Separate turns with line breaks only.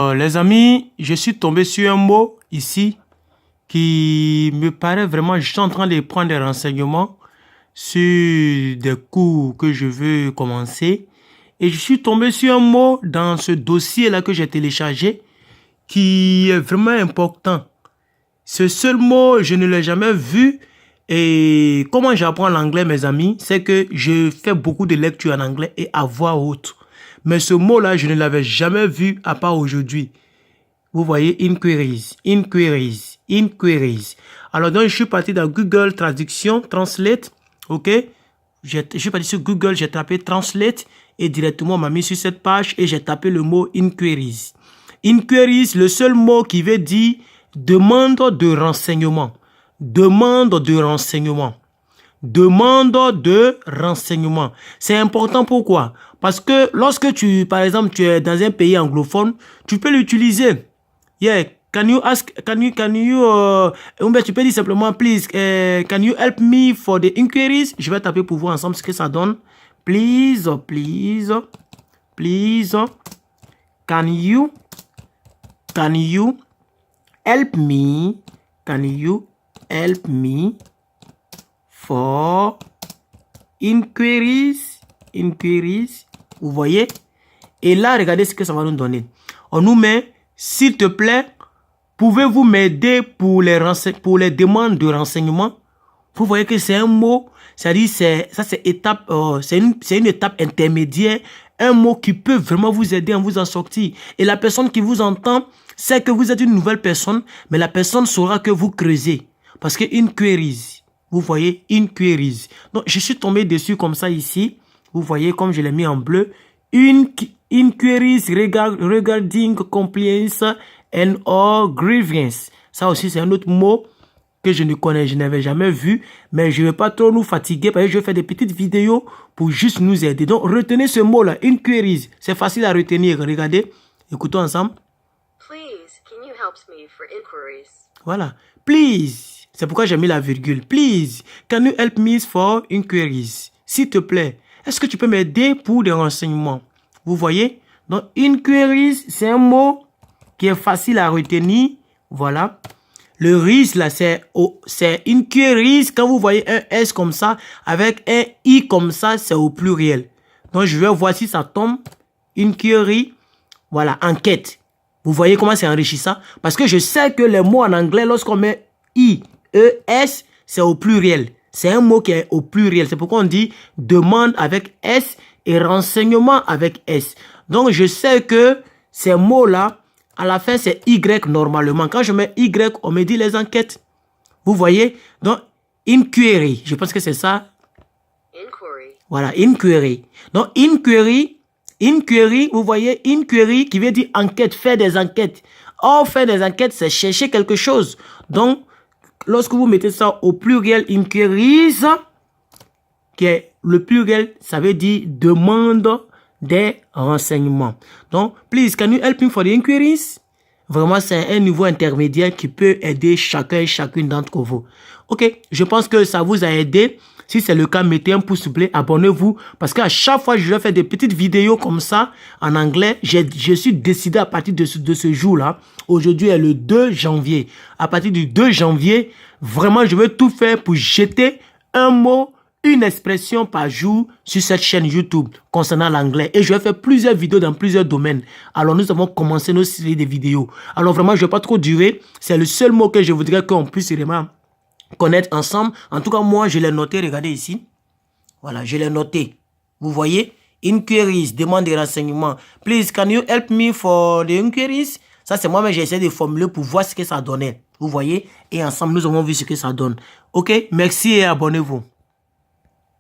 Les amis, je suis tombé sur un mot ici qui me paraît vraiment, je suis en train de prendre des renseignements sur des cours que je veux commencer. Et je suis tombé sur un mot dans ce dossier-là que j'ai téléchargé qui est vraiment important. Ce seul mot, je ne l'ai jamais vu. Et comment j'apprends l'anglais, mes amis, c'est que je fais beaucoup de lectures en anglais et à voix haute. Mais ce mot-là, je ne l'avais jamais vu à part aujourd'hui. Vous voyez, inquiries. Alors, donc, je suis parti dans Google Traduction, Translate, ok? Je suis parti sur Google, j'ai tapé Translate et directement, on m'a mis sur cette page et j'ai tapé le mot inquiries. Inquiries, le seul mot qui veut dire demande de renseignement. Demande de renseignement. Demande de renseignement. C'est important, pourquoi? Parce que lorsque tu, par exemple, tu es dans un pays anglophone, tu peux l'utiliser. Yeah, tu peux dire simplement, please, can you help me for the inquiries? Je vais taper pour voir ensemble ce que ça donne. Please, can you help me for inquiries, vous voyez? Et là, regardez ce que ça va nous donner. On nous met, s'il te plaît, pouvez-vous m'aider pour les demandes de renseignement? Vous voyez que c'est un mot, c'est-à-dire c'est une étape intermédiaire, un mot qui peut vraiment vous aider à vous en sortir. Et la personne qui vous entend sait que vous êtes une nouvelle personne, mais la personne saura que vous creusez. Parce que inquiries, vous voyez, inquiries. Donc, je suis tombé dessus comme ça ici. Vous voyez, comme je l'ai mis en bleu. Inquiries regarding compliance and or grievance. Ça aussi, c'est un autre mot que je n'avais jamais vu. Mais je ne vais pas trop nous fatiguer parce que je vais faire des petites vidéos pour juste nous aider. Donc, retenez ce mot-là, inquiries. C'est facile à retenir. Regardez. Écoutons ensemble.
Please, can you help me for inquiries?
Voilà. Please. C'est pourquoi j'ai mis la virgule. Please, can you help me for inquiries? S'il te plaît, est-ce que tu peux m'aider pour des renseignements? Vous voyez? Donc, inquiries, c'est un mot qui est facile à retenir. Voilà. Le RIS, là, c'est inquiries. Quand vous voyez un S comme ça, avec un I comme ça, c'est au pluriel. Donc, je vais voir si ça tombe. Inquiry. Voilà, enquête. Vous voyez comment c'est enrichissant? Parce que je sais que les mots en anglais, lorsqu'on met I, E, S, c'est au pluriel. C'est un mot qui est au pluriel. C'est pourquoi on dit demande avec S et renseignement avec S. Donc, je sais que ces mots-là, à la fin, c'est Y normalement. Quand je mets Y, on me dit les enquêtes. Vous voyez? Donc, inquiry. Je pense que c'est ça.
Inquiry.
Voilà, inquiry. Donc, inquiry, vous voyez, inquiry qui veut dire enquête, faire des enquêtes. Or, faire des enquêtes, c'est chercher quelque chose. Donc, lorsque vous mettez ça au pluriel, inquiries, qui est le pluriel, ça veut dire demande des renseignements. Donc, please, can you help me for the inquiries? Vraiment, c'est un niveau intermédiaire qui peut aider chacun et chacune d'entre vous. Ok, je pense que ça vous a aidé. Si c'est le cas, mettez un pouce bleu, abonnez-vous. Parce qu'à chaque fois, je vais faire des petites vidéos comme ça en anglais. Je suis décidé à partir de ce jour-là. Aujourd'hui est le 2 janvier. À partir du 2 janvier, vraiment, je vais tout faire pour jeter un mot, une expression par jour sur cette chaîne YouTube concernant l'anglais. Et je vais faire plusieurs vidéos dans plusieurs domaines. Alors, nous avons commencé nos séries de vidéos. Alors, vraiment, je ne vais pas trop durer. C'est le seul mot que je voudrais qu'on puisse vraiment connaître ensemble. En tout cas, moi, je l'ai noté. Regardez ici. Voilà, je l'ai noté. Vous voyez? Inquiries, demande des renseignements. Please, can you help me for the inquiries? Ça, c'est moi-même, j'ai essayé de formuler pour voir ce que ça donnait. Vous voyez? Et ensemble, nous avons vu ce que ça donne. OK? Merci et abonnez-vous.